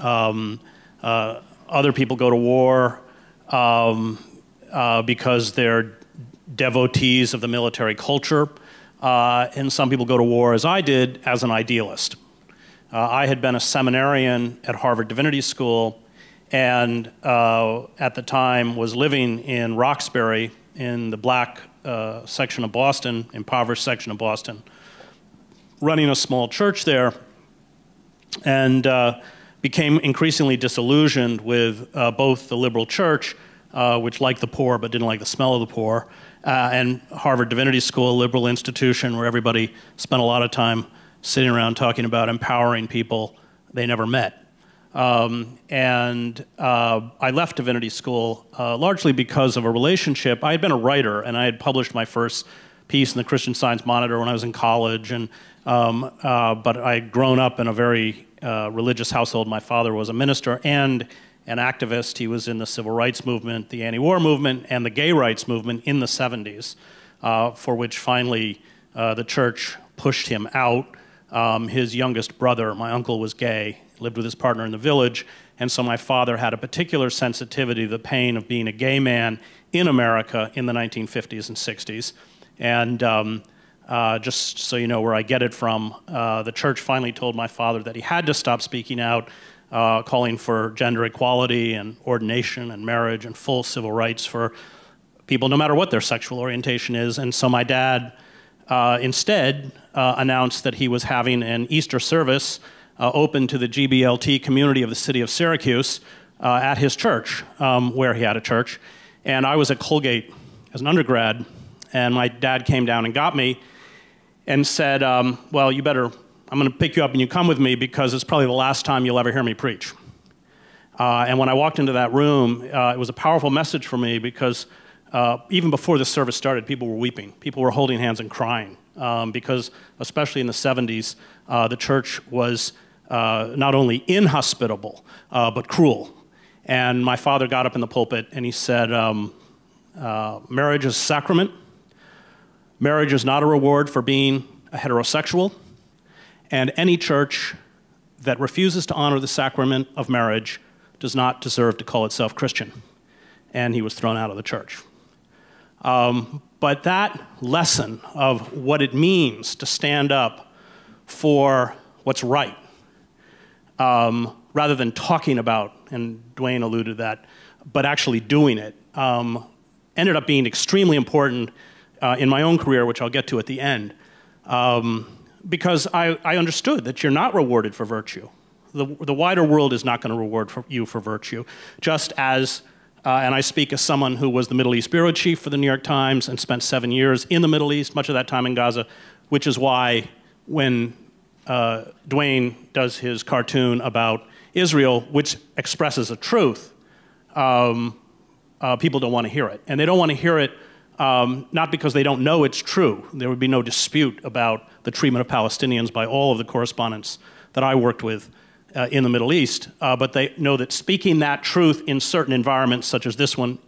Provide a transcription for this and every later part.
Other people go to war because they're devotees of the military culture. And some people go to war, as I did, as an idealist. I had been a seminarian at Harvard Divinity School, and at the time was living in Roxbury in the black section of Boston, impoverished section of Boston, running a small church there, and became increasingly disillusioned with both the liberal church, which liked the poor but didn't like the smell of the poor, and Harvard Divinity School, a liberal institution where everybody spent a lot of time sitting around talking about empowering people they never met. I left Divinity School largely because of a relationship. I had been a writer, and I had published my first piece in the Christian Science Monitor when I was in college, and but I had grown up in a very religious household. My father was a minister and an activist. He was in the civil rights movement, the anti-war movement, and the gay rights movement in the 70s, for which finally the church pushed him out. His youngest brother, my uncle, was gay, lived with his partner in the village, and so my father had a particular sensitivity to the pain of being a gay man in America in the 1950s and 60s. And just so you know where I get it from, the church finally told my father that he had to stop speaking out, calling for gender equality and ordination and marriage and full civil rights for people no matter what their sexual orientation is. And so my dad instead announced that he was having an Easter service open to the GBLT community of the city of Syracuse at his church, where he had a church. And I was at Colgate as an undergrad, and my dad came down and got me and said, well, you better, I'm going to pick you up and you come with me because it's probably the last time you'll ever hear me preach. And when I walked into that room, it was a powerful message for me because even before the service started, people were weeping. People were holding hands and crying because, especially in the 70s, the church was not only inhospitable, but cruel. And my father got up in the pulpit and he said, marriage is a sacrament. Marriage is not a reward for being a heterosexual. And any church that refuses to honor the sacrament of marriage does not deserve to call itself Christian. And he was thrown out of the church. But that lesson of what it means to stand up for what's right, rather than talking about, and Dwayne alluded to that, but actually doing it, ended up being extremely important in my own career, which I'll get to at the end, because I understood that you're not rewarded for virtue. The wider world is not going to reward you for virtue, just as and I speak as someone who was the Middle East bureau chief for the New York Times and spent 7 years in the Middle East, much of that time in Gaza, which is why when Dwayne does his cartoon about Israel, which expresses a truth, people don't want to hear it. And they don't want to hear it not because they don't know it's true. There would be no dispute about the treatment of Palestinians by all of the correspondents that I worked with in the Middle East, but they know that speaking that truth in certain environments, such as this one,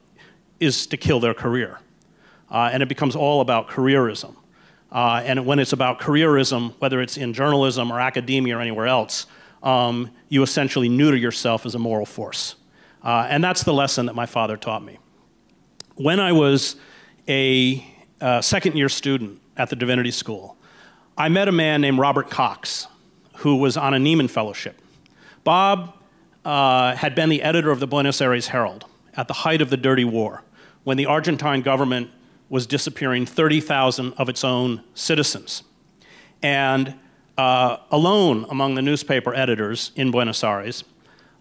is to kill their career. And it becomes all about careerism. And when it's about careerism, whether it's in journalism or academia or anywhere else, you essentially neuter yourself as a moral force. And that's the lesson that my father taught me. When I was a second-year student at the Divinity School, I met a man named Robert Cox, who was on a Nieman Fellowship. Bob had been the editor of the Buenos Aires Herald at the height of the dirty war, when the Argentine government was disappearing 30,000 of its own citizens. And alone among the newspaper editors in Buenos Aires,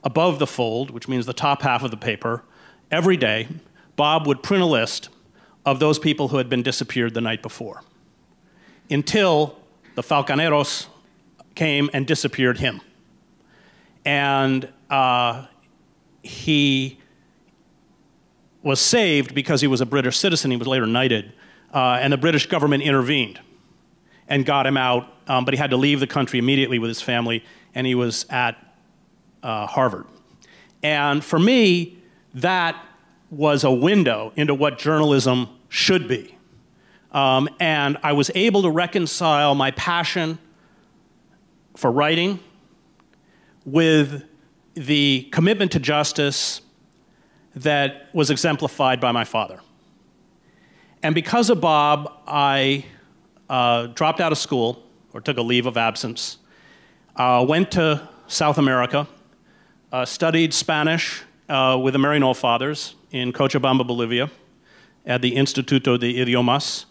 above the fold, which means the top half of the paper, every day, Bob would print a list of those people who had been disappeared the night before, until the Falconeros came and disappeared him. And he was saved because he was a British citizen. He was later knighted. And the British government intervened and got him out, but he had to leave the country immediately with his family, and he was at Harvard. And for me, that was a window into what journalism should be. And I was able to reconcile my passion for writing with the commitment to justice that was exemplified by my father. And because of Bob, I dropped out of school, or took a leave of absence, went to South America, studied Spanish with the Maryknoll Fathers in Cochabamba, Bolivia, at the Instituto de Idiomas,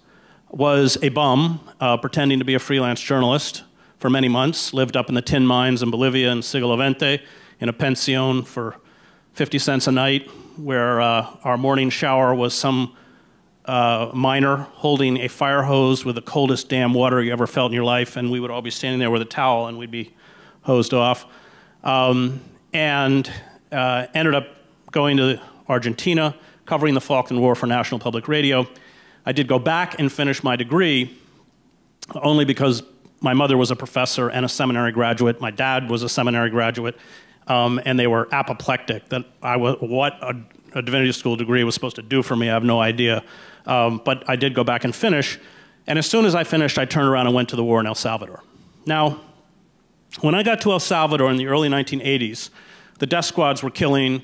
was a bum pretending to be a freelance journalist for many months, lived up in the tin mines in Bolivia in Siglo XX in a pension for 50 cents a night, where our morning shower was some miner holding a fire hose with the coldest damn water you ever felt in your life, and we would all be standing there with a towel and we'd be hosed off. Ended up going to Argentina, covering the Falkland War for National Public Radio. I did go back and finish my degree only because my mother was a professor and a seminary graduate. My dad was a seminary graduate, and they were apoplectic that what a divinity school degree was supposed to do for me. I have no idea. But I did go back and finish. And as soon as I finished, I turned around and went to the war in El Salvador. Now, when I got to El Salvador in the early 1980s, the death squads were killing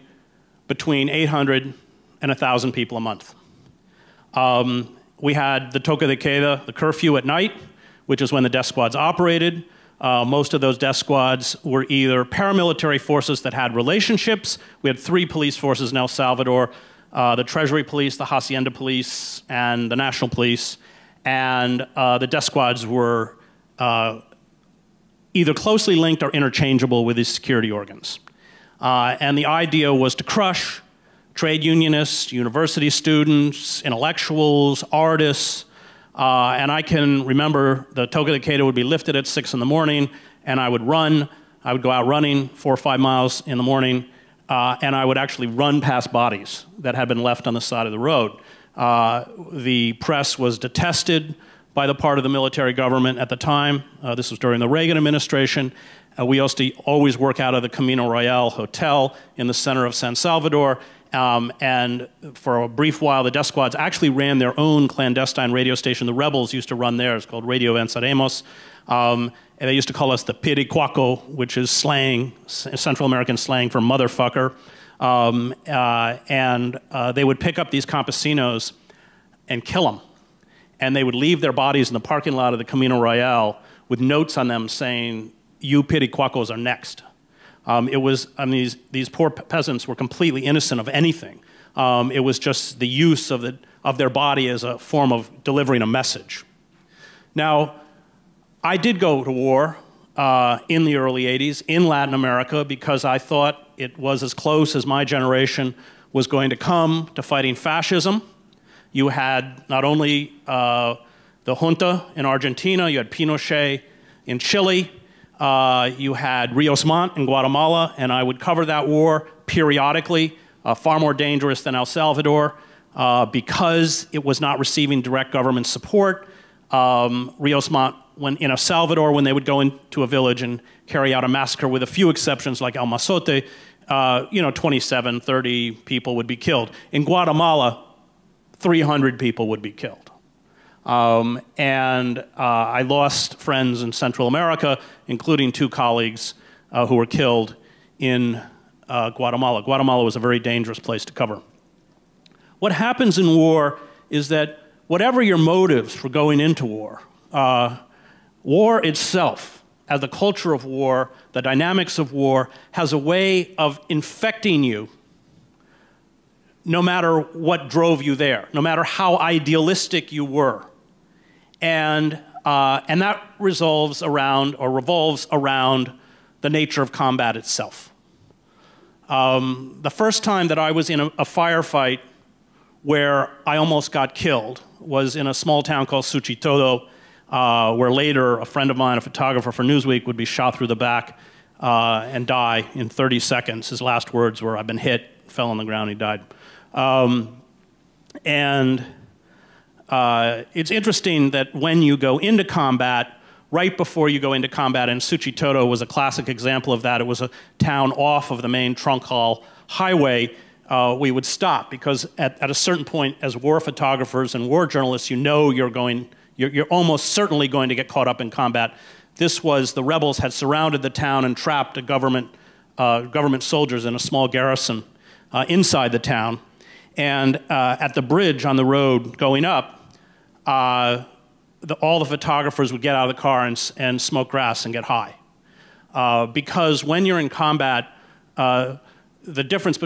between 800 and 1,000 people a month. We had the toque de queda, the curfew at night, which is when the death squads operated. Most of those death squads were either paramilitary forces that had relationships. We had 3 police forces in El Salvador, the Treasury Police, the Hacienda Police, and the National Police. And the death squads were either closely linked or interchangeable with these security organs. And the idea was to crush trade unionists, university students, intellectuals, artists. And I can remember the toque de queda would be lifted at 6 in the morning, and I would run. I would go out running 4 or 5 miles in the morning, and I would actually run past bodies that had been left on the side of the road. The press was detested by the part of the military government at the time. This was during the Reagan administration. We used to always work out of the Camino Royal Hotel in the center of San Salvador. And for a brief while, the death squads actually ran their own clandestine radio station. The rebels used to run theirs, called Radio Venceremos. And they used to call us the Piricuaco, which is slang, Central American slang for motherfucker. They would pick up these campesinos and kill them. And they would leave their bodies in the parking lot of the Camino Royal with notes on them saying, "You Piricuacos are next." These poor peasants were completely innocent of anything. It was just the use of their body as a form of delivering a message. Now, I did go to war in the early 80s in Latin America because I thought it was as close as my generation was going to come to fighting fascism. You had not only the junta in Argentina, you had Pinochet in Chile, you had Ríos Montt in Guatemala, and I would cover that war periodically, far more dangerous than El Salvador, because it was not receiving direct government support. Ríos Montt, in El Salvador, when they would go into a village and carry out a massacre, with a few exceptions like El Mazote, 27, 30 people would be killed. In Guatemala, 300 people would be killed. I lost friends in Central America, including 2 colleagues who were killed in Guatemala. Guatemala was a very dangerous place to cover. What happens in war is that whatever your motives for going into war, war itself, as the culture of war, the dynamics of war, has a way of infecting you no matter what drove you there, no matter how idealistic you were. And that revolves around the nature of combat itself. The first time that I was in a firefight where I almost got killed was in a small town called Suchitoto, where later a friend of mine, a photographer for Newsweek, would be shot through the back and die in 30 seconds. His last words were, "I've been hit," fell on the ground, he died. It's interesting that when you go into combat, right before you go into combat, and Suchitoto was a classic example of that. It was a town off of the main trunk hall highway. We would stop because at a certain point, as war photographers and war journalists, you know you're almost certainly going to get caught up in combat. This was, the rebels had surrounded the town and trapped a government government soldiers in a small garrison inside the town. And at the bridge on the road going up, all the photographers would get out of the car and smoke grass and get high. Because when you're in combat, the difference,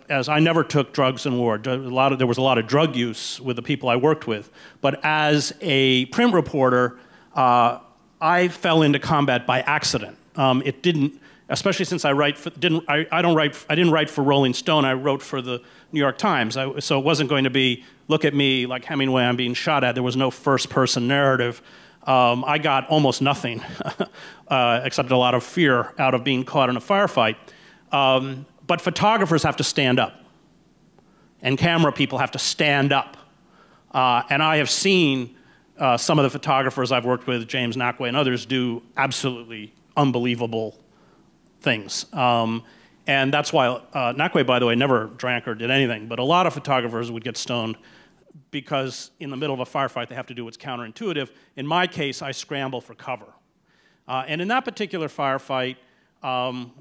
as I never took drugs in war, there was a lot of drug use with the people I worked with, but as a print reporter, I fell into combat by accident. It didn't, especially since I didn't write for Rolling Stone. I wrote for the New York Times. So it wasn't going to be, look at me like Hemingway, I'm being shot at. There was no first-person narrative. I got almost nothing, except a lot of fear out of being caught in a firefight. But photographers have to stand up, and camera people have to stand up. And I have seen some of the photographers I've worked with, James Nakway and others, do absolutely unbelievable things. And that's why Nakway, by the way, never drank or did anything, but a lot of photographers would get stoned because in the middle of a firefight they have to do what's counterintuitive. In my case, I scramble for cover. And in that particular firefight,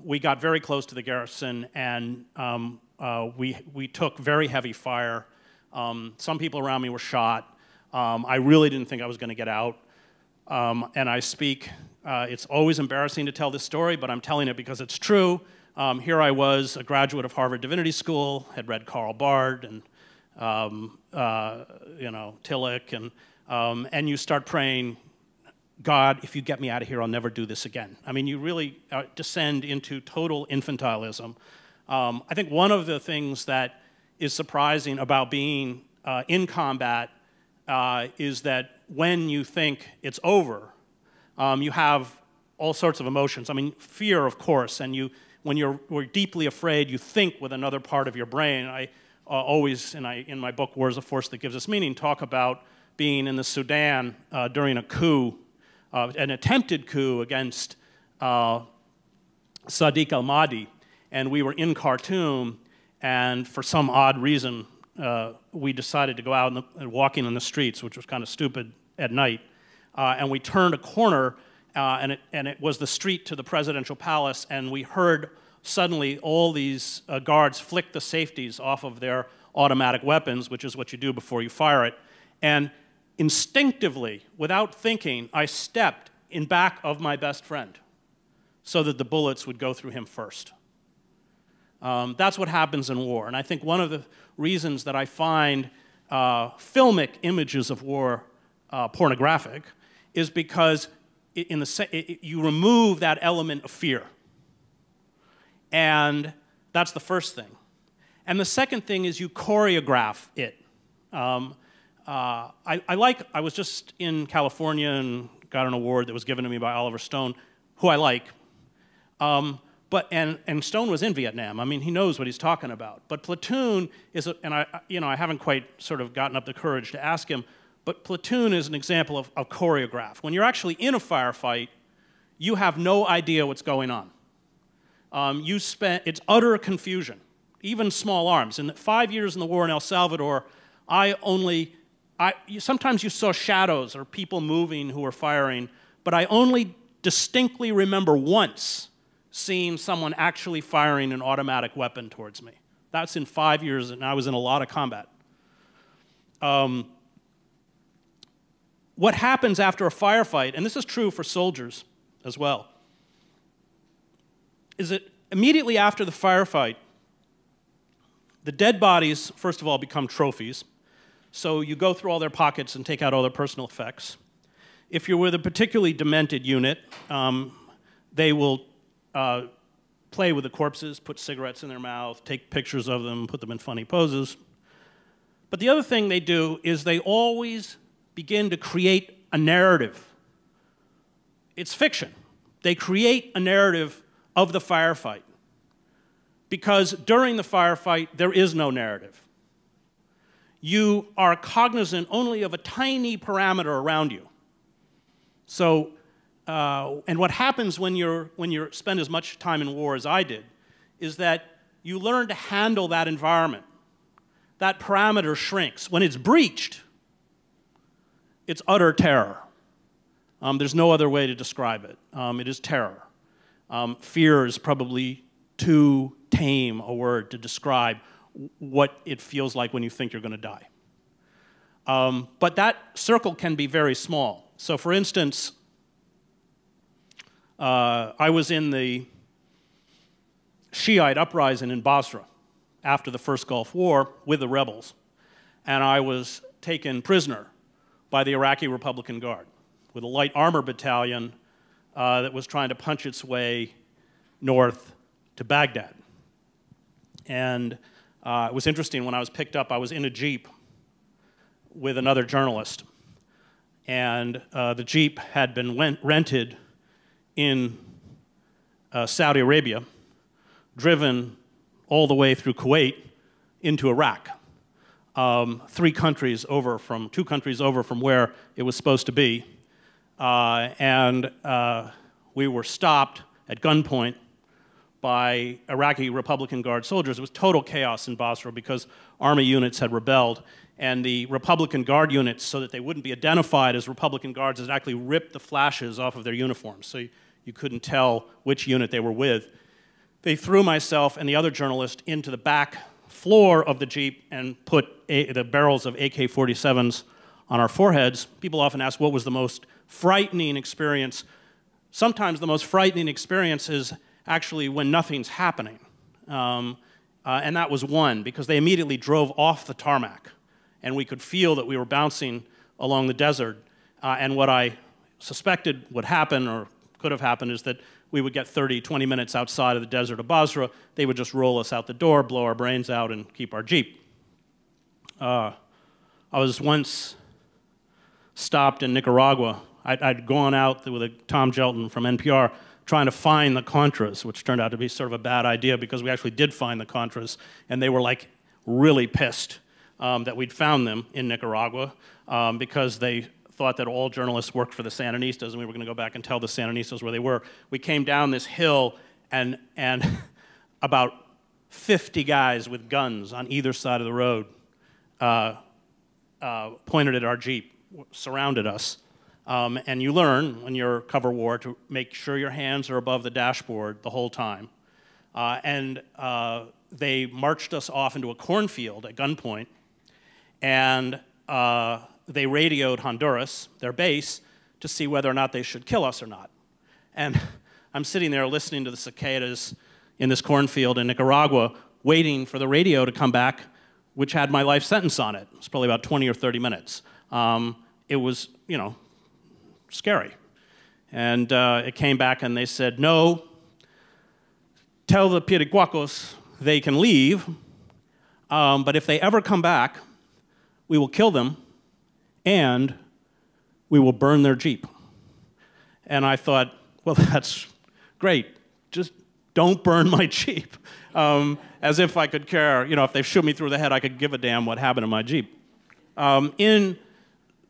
we got very close to the garrison, and we took very heavy fire. Some people around me were shot. I really didn't think I was going to get out. And I speak, it's always embarrassing to tell this story, but I'm telling it because it's true. Here I was, a graduate of Harvard Divinity School, had read Karl Barth and Tillich, and you start praying, God, if you get me out of here, I'll never do this again. I mean, you really descend into total infantilism. I think one of the things that is surprising about being in combat is that when you think it's over, you have all sorts of emotions. I mean, fear, of course, and when you're deeply afraid, you think with another part of your brain. I always, in my book, War is a Force That Gives Us Meaning, talk about being in the Sudan during a coup, an attempted coup against Sadiq al-Mahdi, and we were in Khartoum, and for some odd reason, we decided to go out and walking in the streets, which was kind of stupid at night, and we turned a corner, and it was the street to the presidential palace, and we heard suddenly all these guards flick the safeties off of their automatic weapons, which is what you do before you fire it, and instinctively, without thinking, I stepped in back of my best friend so that the bullets would go through him first. That's what happens in war. And I think one of the reasons that I find filmic images of war pornographic is because you remove that element of fear. And that's the first thing. And the second thing is you choreograph it. I was just in California and got an award that was given to me by Oliver Stone, who I like. And Stone was in Vietnam. I mean, he knows what he's talking about. But Platoon is, and I haven't quite sort of gotten up the courage to ask him, but Platoon is an example of choreograph. When you're actually in a firefight, you have no idea what's going on. It's utter confusion, even small arms. In the 5 years in the war in El Salvador, sometimes you saw shadows or people moving who were firing, but I only distinctly remember once seeing someone actually firing an automatic weapon towards me. That's in 5 years, and I was in a lot of combat. What happens after a firefight, and this is true for soldiers as well, is that immediately after the firefight, the dead bodies, first of all, become trophies. So you go through all their pockets and take out all their personal effects. If you're with a particularly demented unit, they will play with the corpses, put cigarettes in their mouth, take pictures of them, put them in funny poses. But the other thing they do is they always begin to create a narrative. It's fiction. They create a narrative of the firefight. Because during the firefight, there is no narrative. You are cognizant only of a tiny parameter around you. So, and what happens when you spend as much time in war as I did, is that you learn to handle that environment. That parameter shrinks. When it's breached, it's utter terror. There's no other way to describe it. It is terror. Fear is probably too tame a word to describe what it feels like when you think you're going to die. But that circle can be very small. So for instance, I was in the Shiite uprising in Basra after the first Gulf War with the rebels, and I was taken prisoner by the Iraqi Republican Guard with a light armor battalion that was trying to punch its way north to Baghdad. And it was interesting, when I was picked up, I was in a Jeep with another journalist. And the Jeep had been rented in Saudi Arabia, driven all the way through Kuwait into Iraq. 2 countries over from where it was supposed to be. And we were stopped at gunpoint by Iraqi Republican Guard soldiers. It was total chaos in Basra because army units had rebelled, and the Republican Guard units, so that they wouldn't be identified as Republican Guards, had actually ripped the flashes off of their uniforms, so you couldn't tell which unit they were with. They threw myself and the other journalist into the back floor of the Jeep and put the barrels of AK-47s on our foreheads. People often ask, what was the most frightening experience? Sometimes the most frightening experience is actually when nothing's happening. And that was one, because they immediately drove off the tarmac, and we could feel that we were bouncing along the desert. And what I suspected would happen, or could have happened, is that we would get 30, 20 minutes outside of the desert of Basra. They would just roll us out the door, blow our brains out, and keep our Jeep. I was once stopped in Nicaragua. I'd gone out with Tom Gelton from NPR trying to find the Contras, which turned out to be sort of a bad idea because we actually did find the Contras, and they were like really pissed that we'd found them in Nicaragua because they thought that all journalists worked for the Sandinistas, and we were going to go back and tell the Sandinistas where they were. We came down this hill, and about 50 guys with guns on either side of the road pointed at our Jeep, surrounded us. And you learn, when you're cover war, to make sure your hands are above the dashboard the whole time. They marched us off into a cornfield at gunpoint, and they radioed Honduras, their base, to see whether or not they should kill us or not. And I'm sitting there listening to the cicadas in this cornfield in Nicaragua, waiting for the radio to come back, which had my life sentence on it. It was probably about 20 or 30 minutes. It was, scary. And it came back and they said, no, tell the Piricuacos they can leave, but if they ever come back, we will kill them and we will burn their Jeep. And I thought, well, that's great. Just don't burn my Jeep. As if I could care, if they shoot me through the head, I could give a damn what happened to my Jeep.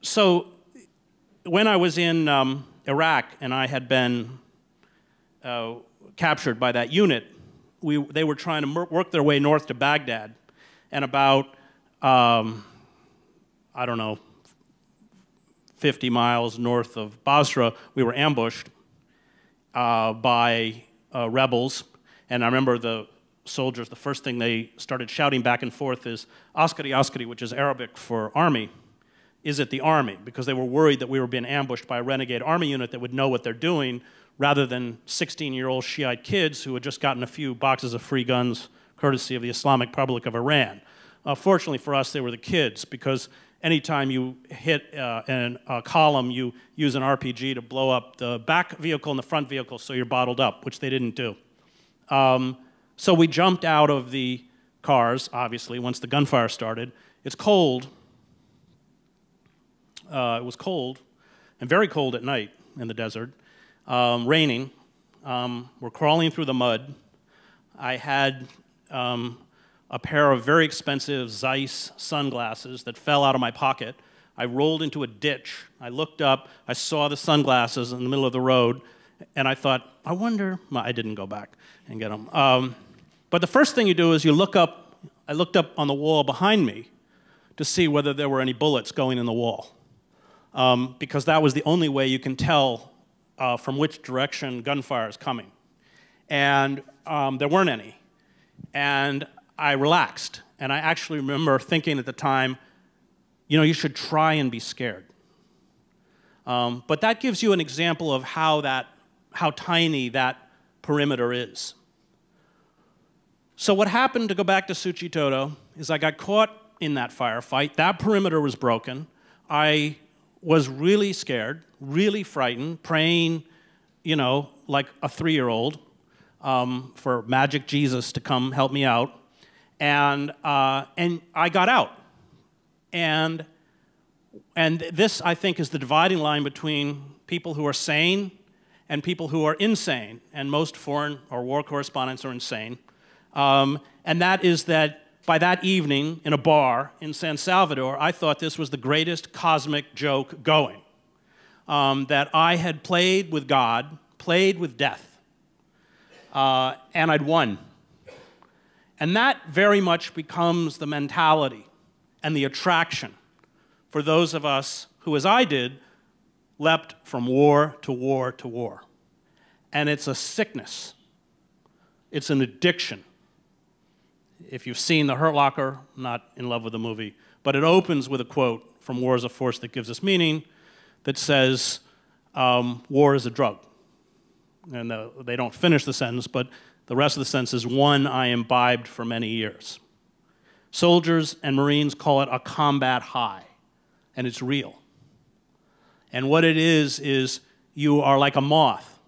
So when I was in Iraq and I had been captured by that unit, they were trying to work their way north to Baghdad, and about, 50 miles north of Basra, we were ambushed by rebels. And I remember the soldiers, the first thing they started shouting back and forth is, Askari, Askari, which is Arabic for army. Is it the army? Because they were worried that we were being ambushed by a renegade army unit that would know what they're doing, rather than 16-year-old Shiite kids who had just gotten a few boxes of free guns courtesy of the Islamic Republic of Iran. Fortunately for us, they were the kids, because anytime you hit a column, you use an RPG to blow up the back vehicle and the front vehicle so you're bottled up, which they didn't do. So we jumped out of the cars, obviously, once the gunfire started. It's cold. It was cold, and very cold at night in the desert. Raining. We're crawling through the mud. I had a pair of very expensive Zeiss sunglasses that fell out of my pocket. I rolled into a ditch. I looked up. I saw the sunglasses in the middle of the road, and I thought, I wonder. Well, I didn't go back and get them. But the first thing you do is you look up. I looked up on the wall behind me to see whether there were any bullets going in the wall, because that was the only way you can tell from which direction gunfire is coming. And there weren't any. And I relaxed. And I actually remember thinking at the time, you know, you should try and be scared. But that gives you an example of how tiny that perimeter is. So what happened, to go back to Suchitoto, is I got caught in that firefight. That perimeter was broken. I was really scared, really frightened, praying, you know, like a 3-year-old for Magic Jesus to come help me out. And I got out. And this, I think, is the dividing line between people who are sane and people who are insane. And most foreign or war correspondents are insane. And that is that by that evening in a bar in San Salvador, I thought this was the greatest cosmic joke going. That I had played with God, played with death, and I'd won. And that very much becomes the mentality and the attraction for those of us who, as I did, leapt from war to war to war. And it's a sickness. It's an addiction. If you've seen The Hurt Locker, not in love with the movie, but it opens with a quote from War is a Force That Gives Us Meaning that says, war is a drug. And they don't finish the sentence, but the rest of the sentence is, one I imbibed for many years. Soldiers and Marines call it a combat high, and it's real. And what it is you are like a moth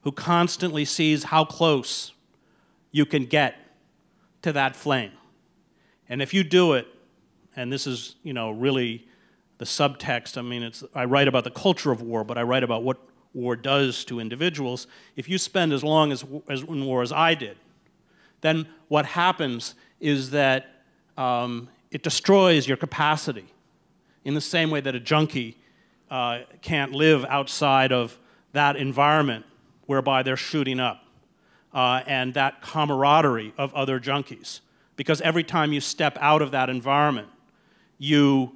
who constantly sees how close you can get to that flame. And if you do it, and this is, you know, really the subtext, I mean, I write about the culture of war, but I write about what war does to individuals. If you spend as long as in war as I did, then what happens is that it destroys your capacity in the same way that a junkie can't live outside of that environment whereby they're shooting up. And that camaraderie of other junkies. Because every time you step out of that environment, you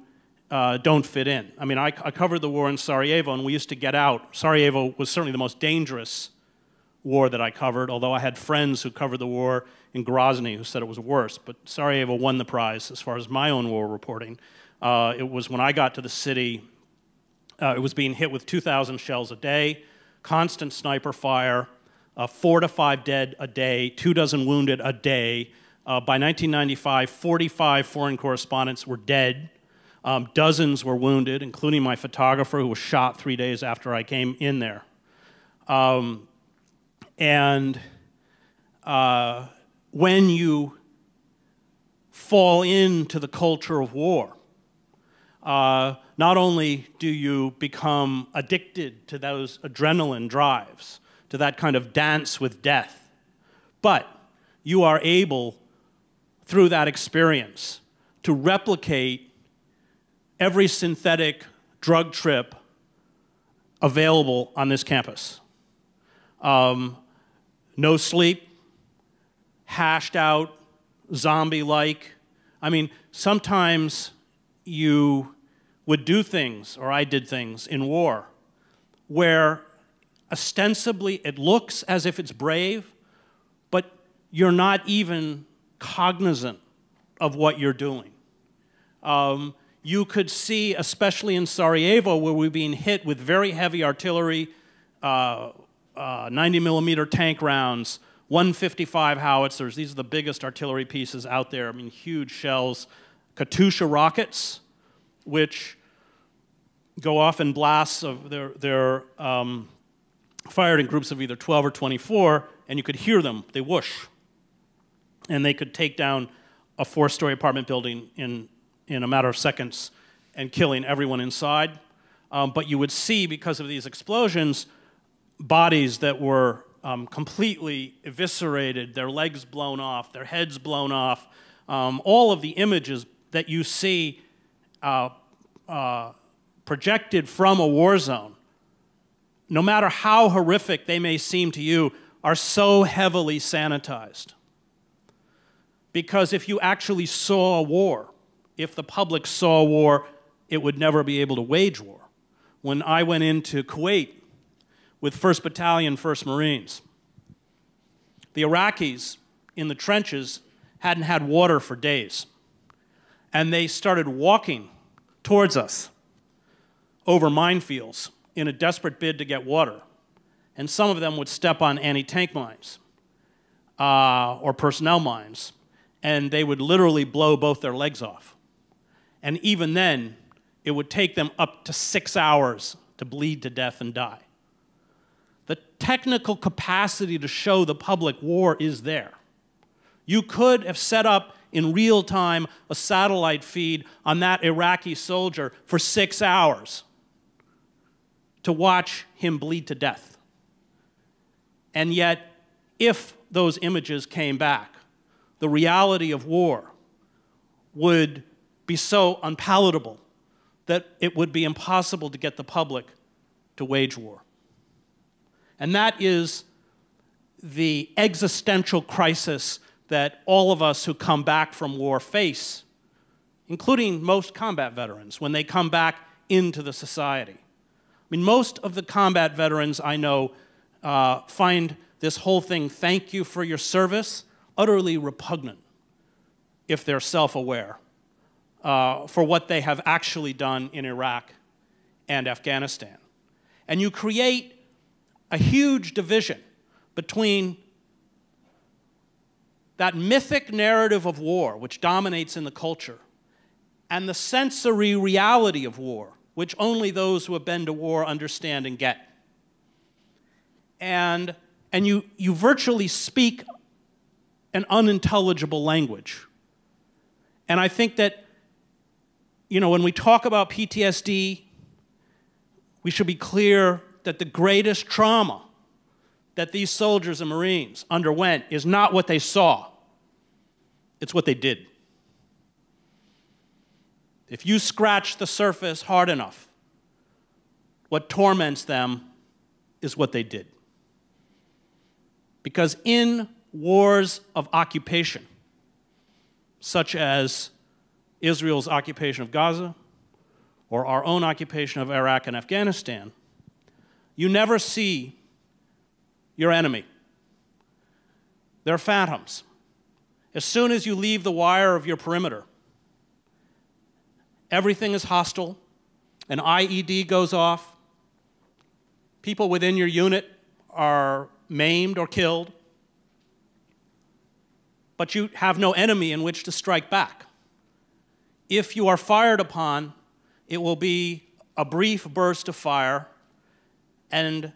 don't fit in. I mean, I covered the war in Sarajevo, and we used to get out. Sarajevo was certainly the most dangerous war that I covered, although I had friends who covered the war in Grozny who said it was worse. But Sarajevo won the prize as far as my own war reporting. It was when I got to the city, it was being hit with 2,000 shells a day, constant sniper fire, 4 to 5 dead a day, 24 wounded a day. By 1995, 45 foreign correspondents were dead. Dozens were wounded, including my photographer, who was shot 3 days after I came in there. When you fall into the culture of war, not only do you become addicted to those adrenaline drives, to that kind of dance with death, but you are able, through that experience, to replicate every synthetic drug trip available on this campus. No sleep, hashed out, zombie-like. I mean, sometimes you would do things, or I did things in war, where ostensibly it looks as if it's brave, but you're not even cognizant of what you're doing. You could see, especially in Sarajevo, where we're being hit with very heavy artillery, 90-millimeter tank rounds, 155 howitzers. These are the biggest artillery pieces out there. I mean, huge shells. Katyusha rockets, which go off in blasts of they're fired in groups of either 12 or 24, and you could hear them. They whoosh. And they could take down a 4-story apartment building in a matter of seconds and killing everyone inside. But you would see, because of these explosions, bodies that were completely eviscerated, their legs blown off, their heads blown off. All of the images that you see projected from a war zone, no matter how horrific they may seem to you, are so heavily sanitized. Because if you actually saw a war, if the public saw war, it would never be able to wage war. When I went into Kuwait with 1st Battalion, 1st Marines, the Iraqis in the trenches hadn't had water for days. And they started walking towards us over minefields in a desperate bid to get water. And some of them would step on anti-tank mines or personnel mines, and they would literally blow both their legs off. And even then, it would take them up to 6 hours to bleed to death and die. The technical capacity to show the public war is there. You could have set up in real time a satellite feed on that Iraqi soldier for 6 hours to watch him bleed to death. And yet, if those images came back, the reality of war would be so unpalatable that it would be impossible to get the public to wage war. And that is the existential crisis that all of us who come back from war face, including most combat veterans, when they come back into the society. I mean, most of the combat veterans I know find this whole thing, thank you for your service, utterly repugnant if they're self-aware for what they have actually done in Iraq and Afghanistan. And you create a huge division between that mythic narrative of war, which dominates in the culture, and the sensory reality of war, which only those who have been to war understand and get. And you virtually speak an unintelligible language. And I think that, you know, when we talk about PTSD, we should be clear that the greatest trauma that these soldiers and Marines underwent is not what they saw, it's what they did. If you scratch the surface hard enough, what torments them is what they did. Because in wars of occupation, such as Israel's occupation of Gaza or our own occupation of Iraq and Afghanistan, you never see your enemy. They're phantoms. As soon as you leave the wire of your perimeter, everything is hostile, an IED goes off, people within your unit are maimed or killed, but you have no enemy in which to strike back. If you are fired upon, it will be a brief burst of fire, and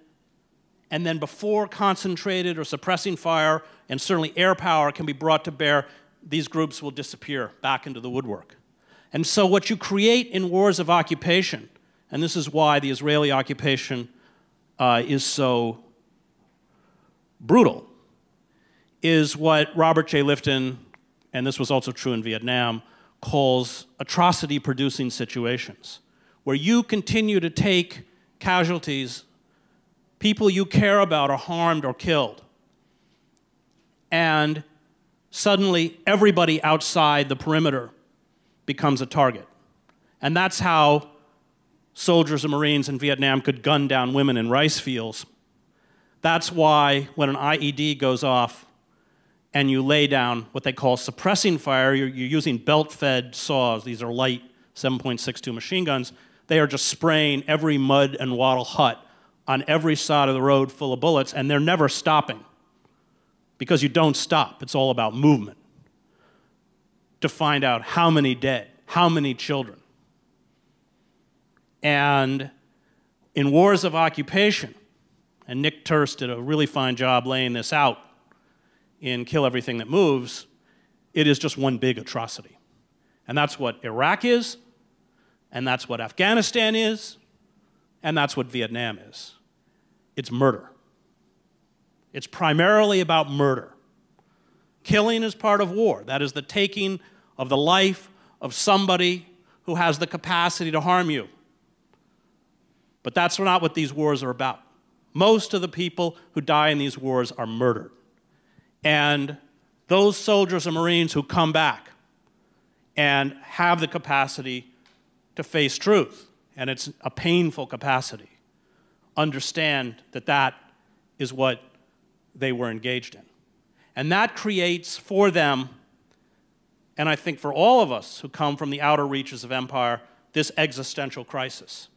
then before concentrated or suppressing fire, and certainly air power can be brought to bear, these groups will disappear back into the woodwork. And so what you create in wars of occupation, and this is why the Israeli occupation is so brutal, is what Robert J. Lifton, and this was also true in Vietnam, calls atrocity-producing situations, where you continue to take casualties, people you care about are harmed or killed, and suddenly everybody outside the perimeter becomes a target. And that's how soldiers and Marines in Vietnam could gun down women in rice fields. That's why when an IED goes off and you lay down what they call suppressing fire, you're using belt-fed saws. These are light 7.62 machine guns. They are just spraying every mud and wattle hut on every side of the road full of bullets, and they're never stopping because you don't stop. It's all about movement to find out how many dead, how many children. And in wars of occupation, and Nick Turse did a really fine job laying this out in Kill Everything That Moves, it is just one big atrocity. And that's what Iraq is, and that's what Afghanistan is, and that's what Vietnam is. It's murder. It's primarily about murder. Killing is part of war. That is the taking of the life of somebody who has the capacity to harm you. But that's not what these wars are about. Most of the people who die in these wars are murdered. And those soldiers and Marines who come back and have the capacity to face truth, and it's a painful capacity, understand that that is what they were engaged in. And that creates for them, and I think for all of us who come from the outer reaches of empire, this existential crisis.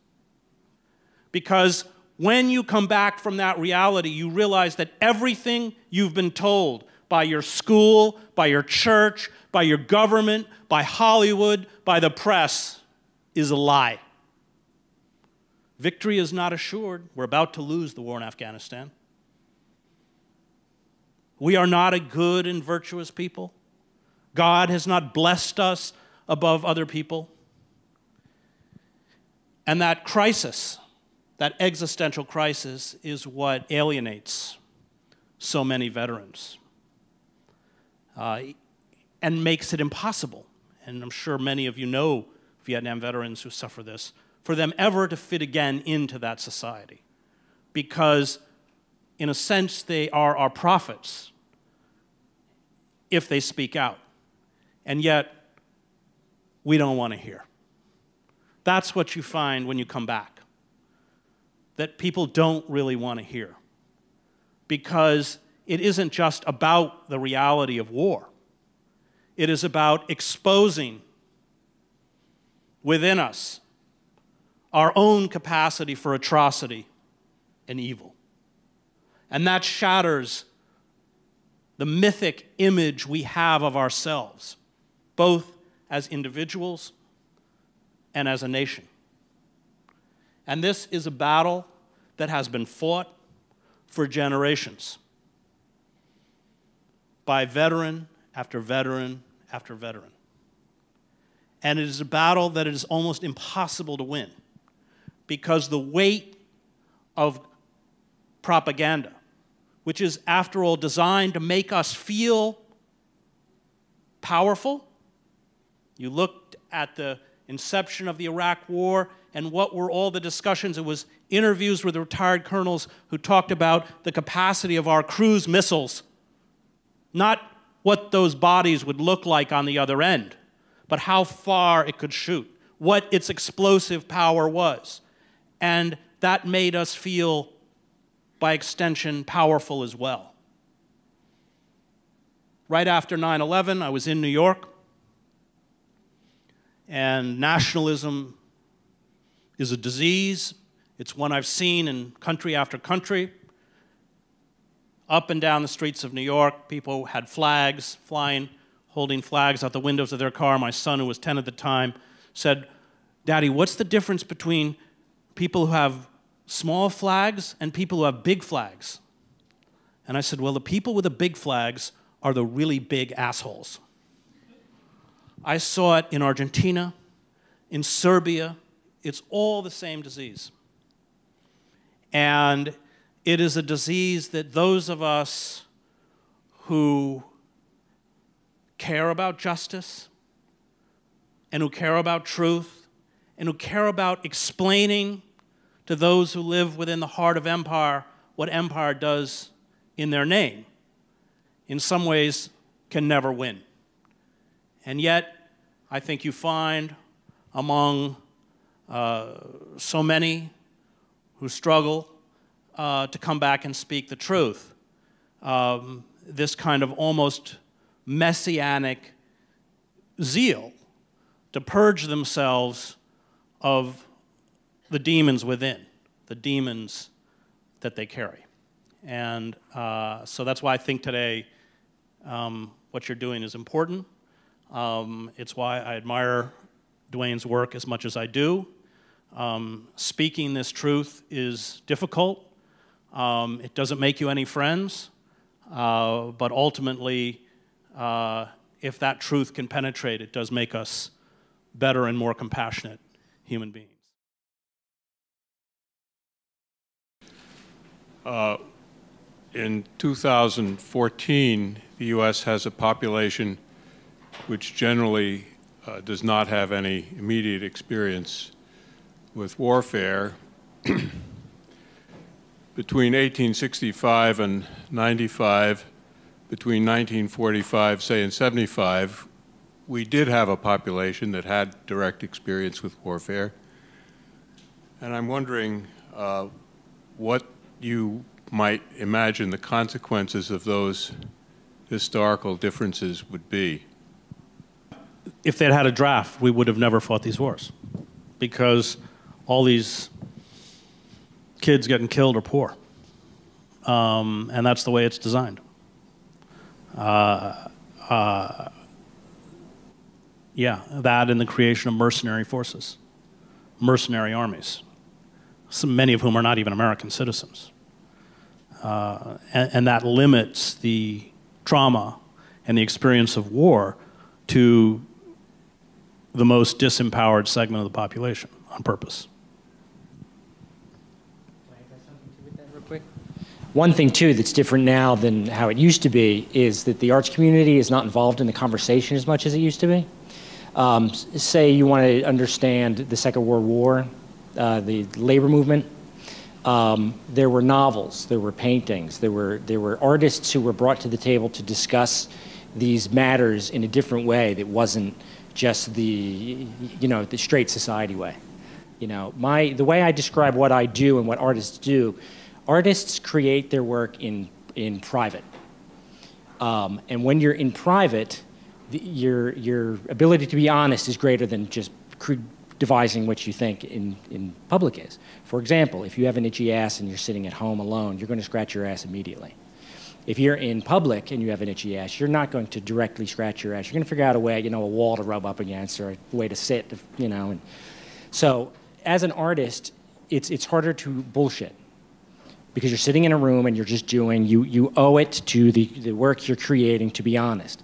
Because when you come back from that reality, you realize that everything you've been told by your school, by your church, by your government, by Hollywood, by the press is a lie. Victory is not assured. We're about to lose the war in Afghanistan. We are not a good and virtuous people. God has not blessed us above other people. And that crisis, that existential crisis, is what alienates so many veterans and makes it impossible, and I'm sure many of you know Vietnam veterans who suffer this, for them ever to fit again into that society. Because, in a sense, they are our prophets if they speak out. And yet, we don't want to hear. That's what you find when you come back, that people don't really want to hear. Because it isn't just about the reality of war. It is about exposing within us our own capacity for atrocity and evil. And that shatters the mythic image we have of ourselves, both as individuals and as a nation. And this is a battle that has been fought for generations by veteran after veteran after veteran. And it is a battle that it is almost impossible to win because the weight of propaganda, which is, after all, designed to make us feel powerful. You looked at the inception of the Iraq War, and what were all the discussions? It was interviews with retired colonels who talked about the capacity of our cruise missiles, not what those bodies would look like on the other end, but how far it could shoot, what its explosive power was. And that made us feel, by extension, powerful as well. Right after 9/11, I was in New York, and nationalism is a disease. It's one I've seen in country after country. Up and down the streets of New York, people had flags flying, holding flags out the windows of their car. My son, who was 10 at the time, said, "Daddy, what's the difference between people who have small flags and people who have big flags?" And I said, "Well, the people with the big flags are the really big assholes." I saw it in Argentina, in Serbia. It's all the same disease. And it is a disease that those of us who care about justice and who care about truth and who care about explaining to those who live within the heart of empire what empire does in their name, in some ways can never win. And yet, I think you find among so many who struggle to come back and speak the truth, this kind of almost messianic zeal to purge themselves of the demons within, the demons that they carry. And so that's why I think today what you're doing is important. It's why I admire Duane's work as much as I do. Speaking this truth is difficult. It doesn't make you any friends, but ultimately, if that truth can penetrate, it does make us better and more compassionate human beings. In 2014, the U.S. has a population which generally does not have any immediate experience with warfare. Between 1865 and 95, between 1945, say, and 75, we did have a population that had direct experience with warfare. And I'm wondering what you might imagine the consequences of those historical differences would be? If they'd had a draft, we would have never fought these wars, because all these kids getting killed are poor, and that's the way it's designed. Yeah, that and the creation of mercenary forces, mercenary armies, many of whom are not even American citizens. And that limits the trauma and the experience of war to the most disempowered segment of the population on purpose. Can I add something to that real quick? One thing, too, that's different now than how it used to be is that the arts community is not involved in the conversation as much as it used to be. Say you want to understand the Second World War, the labor movement. There were novels, there were paintings, there were artists who were brought to the table to discuss these matters in a different way that wasn't just the straight society way. The way I describe what I do and what artists do, artists create their work in private. And when you're in private, your ability to be honest is greater than just devising what you think in public is. For example, if you have an itchy ass and you're sitting at home alone, you're going to scratch your ass immediately. If you're in public and you have an itchy ass, you're not going to directly scratch your ass. You're going to figure out a way, a wall to rub up against or a way to sit, And so as an artist, it's harder to bullshit because you're sitting in a room and you're just doing, you owe it to the work you're creating to be honest.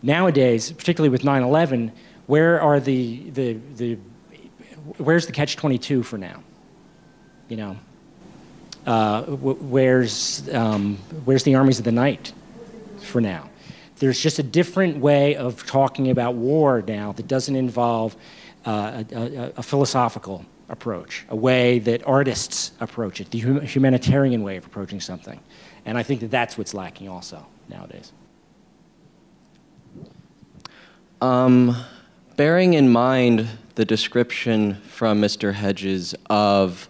Nowadays, particularly with 9/11, where's the catch-22 for now? Where's the armies of the night for now? There's just a different way of talking about war now that doesn't involve a philosophical approach, a way that artists approach it, the humanitarian way of approaching something. And I think that that's what's lacking also nowadays. Bearing in mind the description from Mr. Hedges of,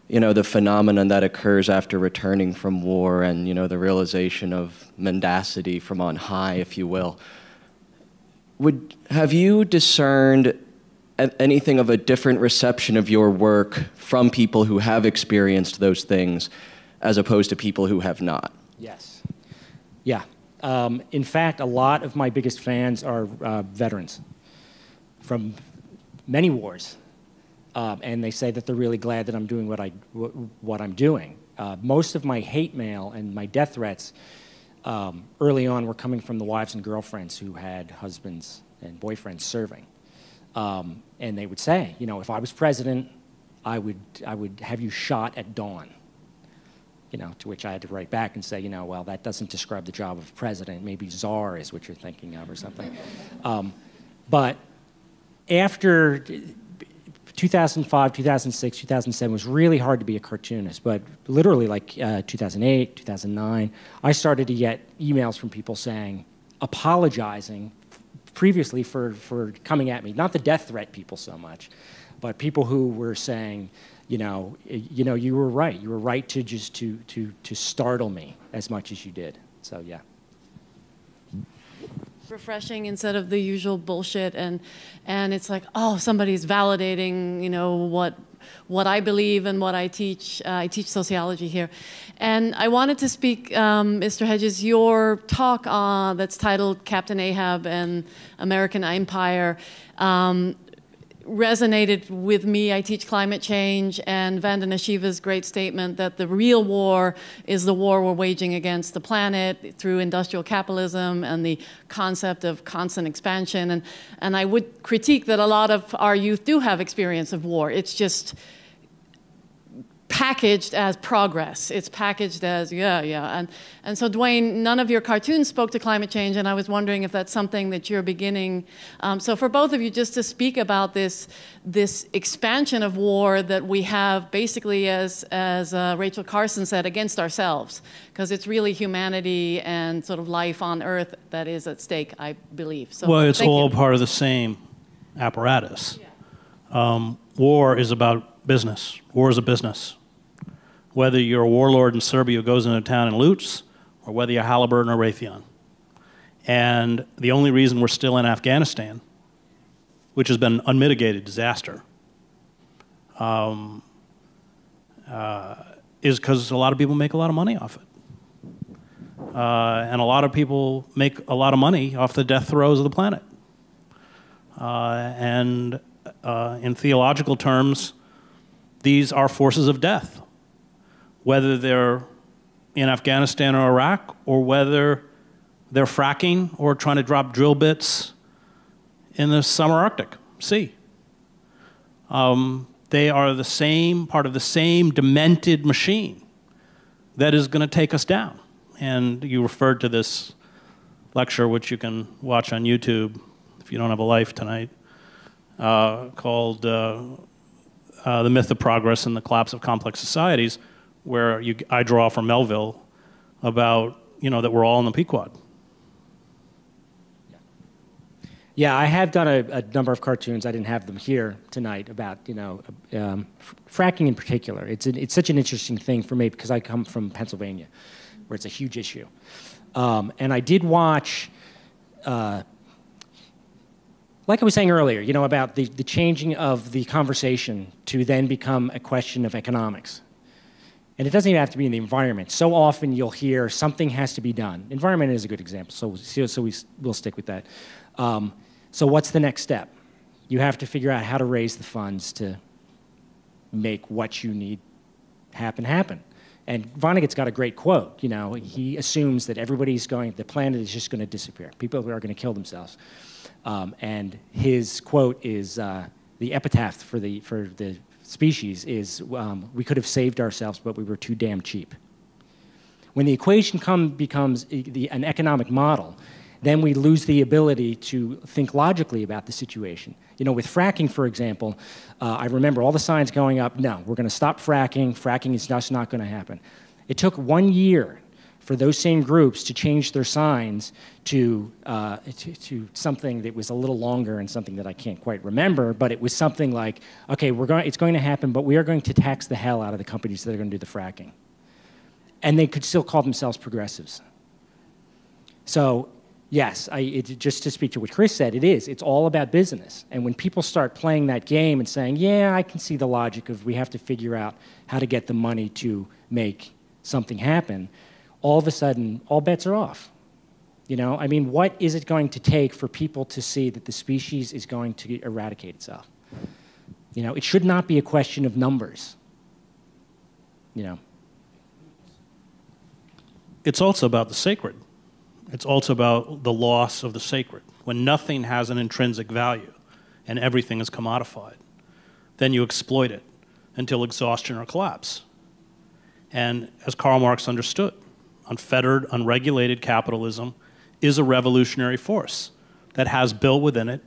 the phenomenon that occurs after returning from war and, the realization of mendacity from on high, if you will, have you discerned anything of a different reception of your work from people who have experienced those things as opposed to people who have not? Yes. Yeah. In fact, a lot of my biggest fans are veterans from many wars, and they say that they're really glad that I'm doing what I'm doing. Most of my hate mail and my death threats early on were coming from the wives and girlfriends who had husbands and boyfriends serving, and they would say, if I was president, I would have you shot at dawn. To which I had to write back and say, well, that doesn't describe the job of president. Maybe czar is what you're thinking of or something. But after 2005, 2006, 2007, it was really hard to be a cartoonist. But literally like 2008, 2009, I started to get emails from people apologizing previously for coming at me. Not the death threat people so much, but people who were saying, you were right. You were right to just to startle me as much as you did. So yeah. Refreshing instead of the usual bullshit, and it's like, oh, somebody's validating, what I believe and what I teach. I teach sociology here, and I wanted to speak, Mr. Hedges, your talk that's titled Captain Ahab and American Empire. Resonated with me. I teach climate change, and Vandana Shiva's great statement that the real war is the war we're waging against the planet through industrial capitalism and the concept of constant expansion. And I would critique that a lot of our youth do have experience of war. It's just packaged as progress. It's packaged as, And so, Dwayne, none of your cartoons spoke to climate change, and I was wondering if that's something that you're beginning. So for both of you, just to speak about this expansion of war that we have basically, as Rachel Carson said, against ourselves, because it's really humanity and sort of life on Earth that is at stake, I believe. So, well, it's all part of the same apparatus. Yeah. War is about business. War is a business. Whether you're a warlord in Serbia who goes into a town and loots, or whether you're Halliburton or Raytheon. And the only reason we're still in Afghanistan, which has been an unmitigated disaster, is because a lot of people make a lot of money off it. And a lot of people make a lot of money off the death throes of the planet. And in theological terms, these are forces of death, whether they're in Afghanistan or Iraq, or whether they're fracking or trying to drop drill bits in the summer Arctic Sea. They are the same, part of the same demented machine that is going to take us down. And you referred to this lecture, which you can watch on YouTube if you don't have a life tonight, called The Myth of Progress and the Collapse of Complex Societies, where I draw from Melville about, that we're all in the Pequod. Yeah, I have done a number of cartoons. I didn't have them here tonight about, fracking in particular. It's such an interesting thing for me because I come from Pennsylvania, where it's a huge issue. And I did watch, like I was saying earlier, about the changing of the conversation to then become a question of economics. And it doesn't even have to be in the environment. So often you'll hear something has to be done. Environment is a good example, so we'll stick with that. So what's the next step? You have to figure out how to raise the funds to make what you need happen. And Vonnegut's got a great quote. He assumes that the planet is just going to disappear. People are going to kill themselves. And his quote is, the epitaph for the species is, we could have saved ourselves, but we were too damn cheap. When the equation becomes an economic model, then we lose the ability to think logically about the situation. With fracking, for example, I remember all the signs going up, no, we're going to stop fracking. Fracking is just not going to happen. It took 1 year for those same groups to change their signs to something that was a little longer and something that I can't quite remember, but it was something like, okay, it's going to happen, but we are going to tax the hell out of the companies that are going to do the fracking. And they could still call themselves progressives. So, yes, just to speak to what Chris said, it's all about business. And when people start playing that game and saying, yeah, I can see the logic of we have to figure out how to get the money to make something happen, all of a sudden, all bets are off. What is it going to take for people to see that the species is going to eradicate itself? It should not be a question of numbers. It's also about the sacred. It's also about the loss of the sacred. When nothing has an intrinsic value and everything is commodified, then you exploit it until exhaustion or collapse. And as Karl Marx understood, unfettered, unregulated capitalism is a revolutionary force that has built within it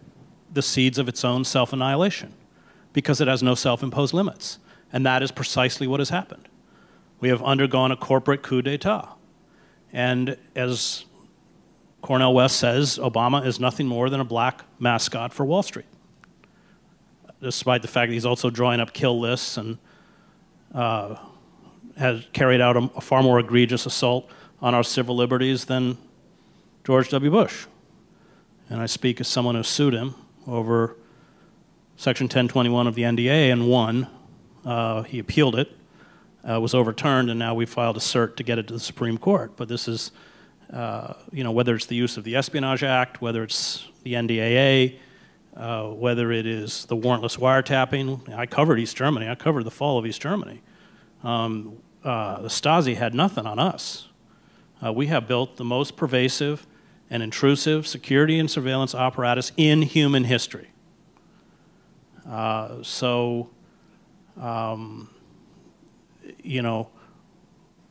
the seeds of its own self-annihilation because it has no self-imposed limits. And that is precisely what has happened. We have undergone a corporate coup d'etat. And as Cornel West says, Obama is nothing more than a black mascot for Wall Street, despite the fact that he's also drawing up kill lists and has carried out a far more egregious assault on our civil liberties than George W. Bush. And I speak as someone who sued him over Section 1021 of the NDA and won. He appealed it, was overturned, and now we filed a cert to get it to the Supreme Court. But this is, whether it's the use of the Espionage Act, whether it's the NDAA, whether it is the warrantless wiretapping. I covered East Germany. I covered the fall of East Germany. The Stasi had nothing on us. We have built the most pervasive and intrusive security and surveillance apparatus in human history.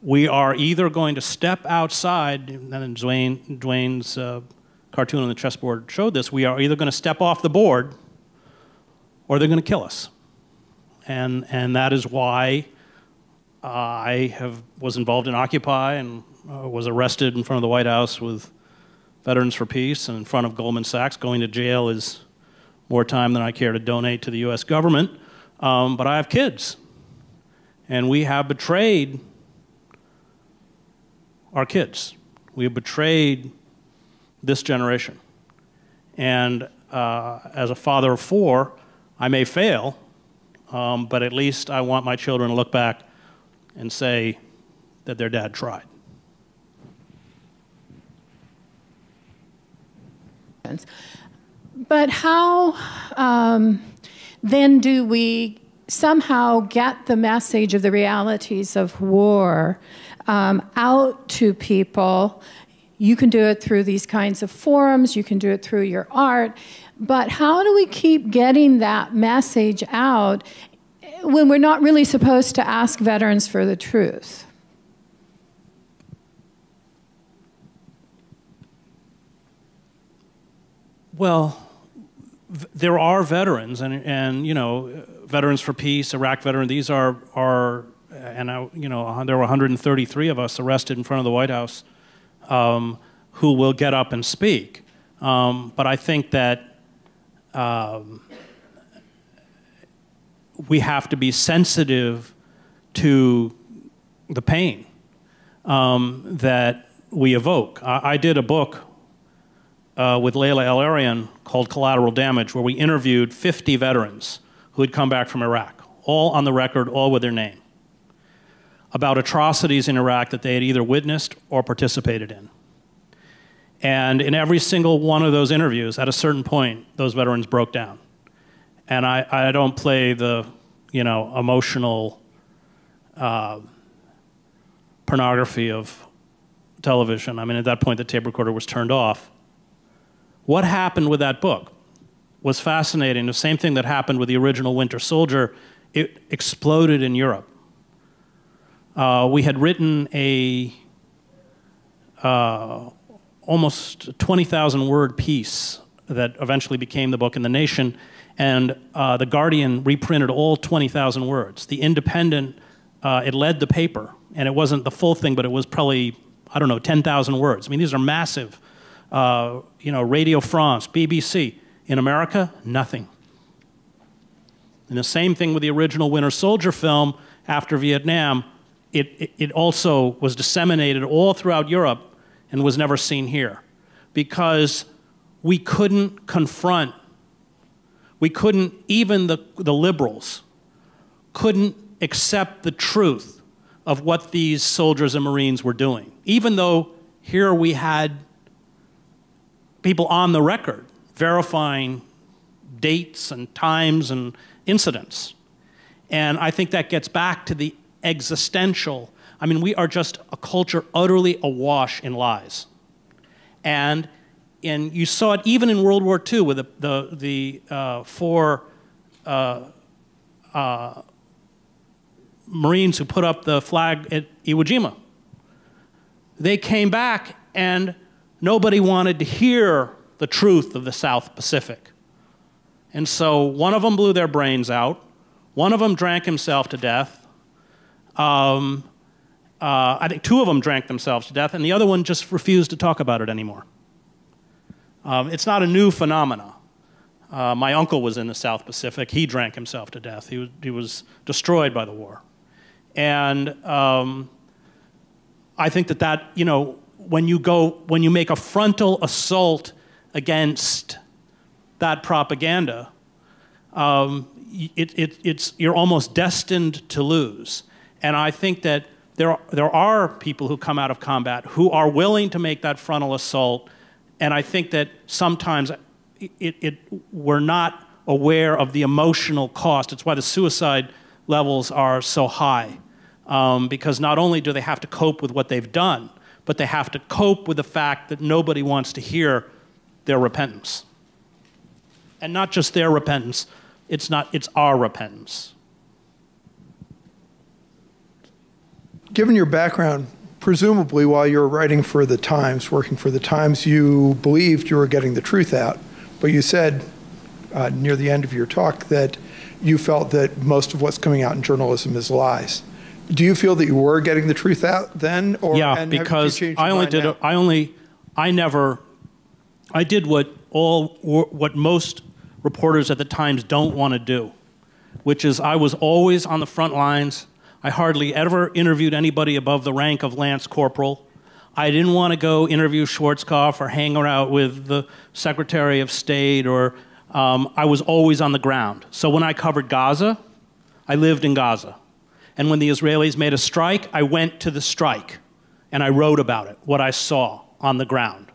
We are either going to step outside, and Dwayne's cartoon on the chessboard showed this, we are either going to step off the board or they're going to kill us. And that is why I was involved in Occupy and was arrested in front of the White House with Veterans for Peace and in front of Goldman Sachs. Going to jail is more time than I care to donate to the U.S. government. But I have kids. And we have betrayed our kids. We have betrayed this generation. And as a father of 4, I may fail, but at least I want my children to look back and say that their dad tried. But how then do we somehow get the message of the realities of war out to people? You can do it through these kinds of forums, you can do it through your art, but how do we keep getting that message out when we're not really supposed to ask veterans for the truth? Well, there are veterans, and you know, Veterans for Peace, Iraq veteran. These are and you know, there were 133 of us arrested in front of the White House, who will get up and speak. But I think that we have to be sensitive to the pain that we evoke. I did a book with Layla El-Arian called Collateral Damage, where we interviewed 50 veterans who had come back from Iraq, all on the record, all with their name, about atrocities in Iraq that they had either witnessed or participated in. And in every single one of those interviews, at a certain point, those veterans broke down. And I don't play the, you know, emotional pornography of television. I mean, at that point, the tape recorder was turned off. What happened with that book was fascinating. The same thing that happened with the original Winter Soldier, it exploded in Europe. We had written a almost 20,000 word piece that eventually became the book in The Nation, and The Guardian reprinted all 20,000 words. The Independent, it led the paper, and it wasn't the full thing, but it was probably, I don't know, 10,000 words. I mean, these are massive. You know, Radio France, BBC. In America, nothing. And the same thing with the original Winter Soldier film after Vietnam. It also was disseminated all throughout Europe and was never seen here because we couldn't confront, even the liberals couldn't accept the truth of what these soldiers and Marines were doing, even though here we had people on the record verifying dates and times and incidents. And I think that gets back to the existential. I mean, we are just a culture utterly awash in lies. And you saw it even in World War II with the 4 Marines who put up the flag at Iwo Jima. They came back and nobody wanted to hear the truth of the South Pacific. And so one of them blew their brains out. One of them drank himself to death. I think 2 of them drank themselves to death, and the other one just refused to talk about it anymore. It's not a new phenomenon. My uncle was in the South Pacific. He drank himself to death. He was destroyed by the war. And I think that, you know, when you make a frontal assault against that propaganda, you're almost destined to lose. And I think that there are people who come out of combat who are willing to make that frontal assault, and I think that sometimes we're not aware of the emotional cost. It's why the suicide levels are so high, because not only do they have to cope with what they've done, but they have to cope with the fact that nobody wants to hear their repentance. And not just their repentance, it's our repentance. Given your background, presumably while you were writing for the Times, working for the Times, you believed you were getting the truth out, but you said near the end of your talk that you felt that most of what's coming out in journalism is lies. Do you feel that you were getting the truth out then? Or, yeah, because I did what most reporters at the Times don't want to do, which is I was always on the front lines. I hardly ever interviewed anybody above the rank of Lance Corporal. I didn't want to go interview Schwarzkopf or hang out with the Secretary of State, or I was always on the ground. So when I covered Gaza, I lived in Gaza. And when the Israelis made a strike, I went to the strike and I wrote about it, what I saw on the ground.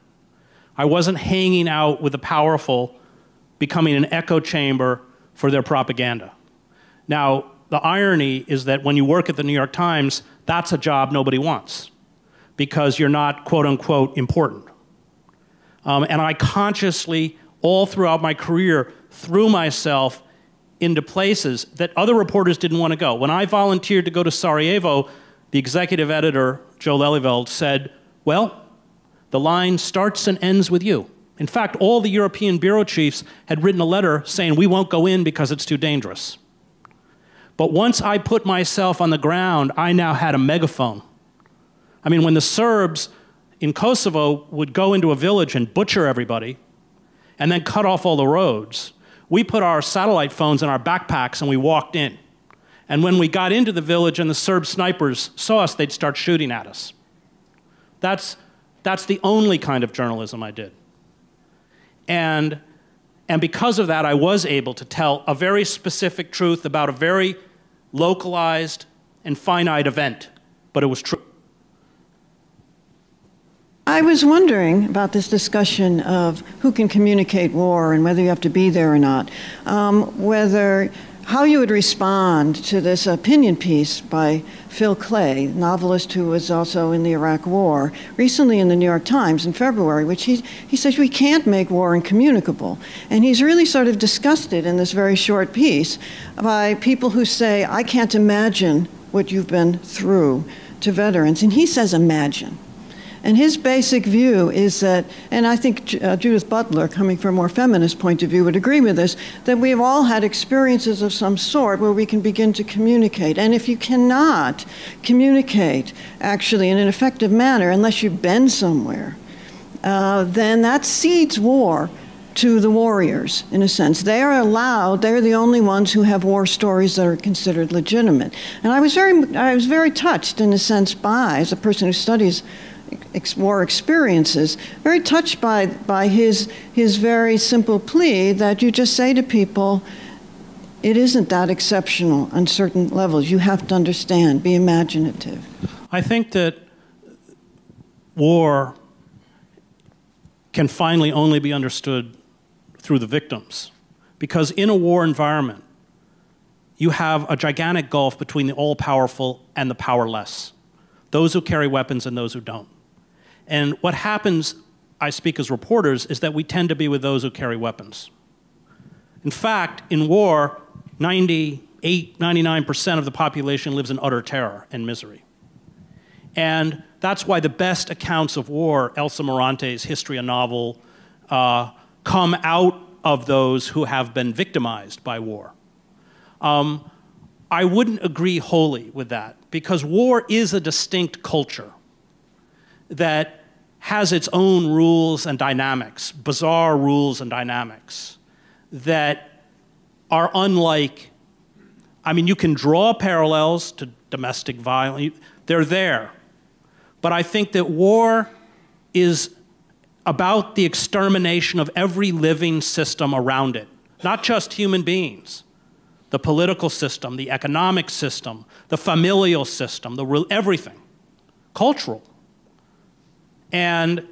I wasn't hanging out with the powerful, becoming an echo chamber for their propaganda. Now, the irony is that when you work at the New York Times, that's a job nobody wants, because you're not, quote unquote, important. And I consciously, all throughout my career, threw myself into places that other reporters didn't want to go. When I volunteered to go to Sarajevo, the executive editor, Joe Lelyveld, said, well, the line starts and ends with you. In fact, all the European bureau chiefs had written a letter saying, we won't go in because it's too dangerous. But once I put myself on the ground, I now had a megaphone. I mean, when the Serbs in Kosovo would go into a village and butcher everybody and then cut off all the roads, we put our satellite phones in our backpacks and we walked in. And when we got into the village and the Serb snipers saw us, they'd start shooting at us. That's the only kind of journalism I did. And because of that, I was able to tell a very specific truth about a very localized and finite event, but it was true. I was wondering about this discussion of who can communicate war and whether you have to be there or not, how you would respond to this opinion piece by Phil Clay, novelist who was also in the Iraq War, recently in the New York Times in February, which he says we can't make war incommunicable. And he's really sort of disgusted in this very short piece by people who say, I can't imagine what you've been through, to veterans. And he says, imagine. And his basic view is that, and I think Judith Butler, coming from a more feminist point of view, would agree with this, that we have all had experiences of some sort where we can begin to communicate. And if you cannot communicate, actually, in an effective manner, unless you've been somewhere, then that cedes war to the warriors, in a sense. They are allowed, they're the only ones who have war stories that are considered legitimate. And I was very touched, in a sense, as a person who studies war experiences, very touched by his very simple plea that you just say to people, it isn't that exceptional on certain levels. You have to understand, be imaginative. I think that war can finally only be understood through the victims, because in a war environment, you have a gigantic gulf between the all-powerful and the powerless, those who carry weapons and those who don't. And what happens, I speak as reporters, is that we tend to be with those who carry weapons. In fact, in war, 98, 99% of the population lives in utter terror and misery. And that's why the best accounts of war, Elsa Morante's History, a novel, come out of those who have been victimized by war. I wouldn't agree wholly with that, because war is a distinct culture that has its own rules and dynamics, bizarre rules and dynamics that are unlike, I mean, you can draw parallels to domestic violence, they're there. But I think that war is about the extermination of every living system around it, not just human beings. The political system, the economic system, the familial system, everything, cultural. And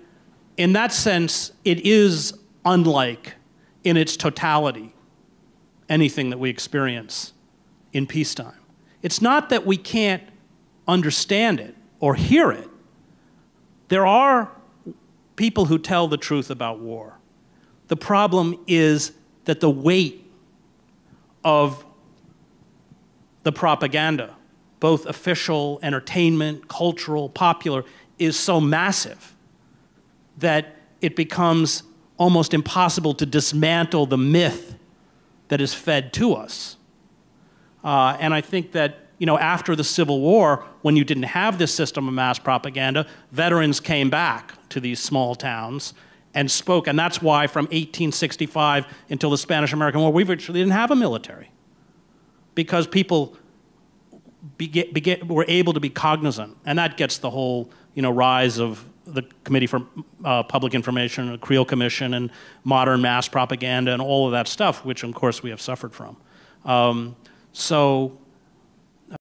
in that sense, it is unlike, in its totality, anything that we experience in peacetime. It's not that we can't understand it or hear it. There are people who tell the truth about war. The problem is that the weight of the propaganda, both official, entertainment, cultural, popular, is so massive that it becomes almost impossible to dismantle the myth that is fed to us. And I think that, you know, after the Civil War, when you didn't have this system of mass propaganda, veterans came back to these small towns and spoke. And that's why from 1865 until the Spanish-American War, we virtually didn't have a military, because people were able to be cognizant. And that gets the whole, you know, rise of the Committee for Public Information, the Creel Commission, and modern mass propaganda, and all of that stuff, which of course we have suffered from. So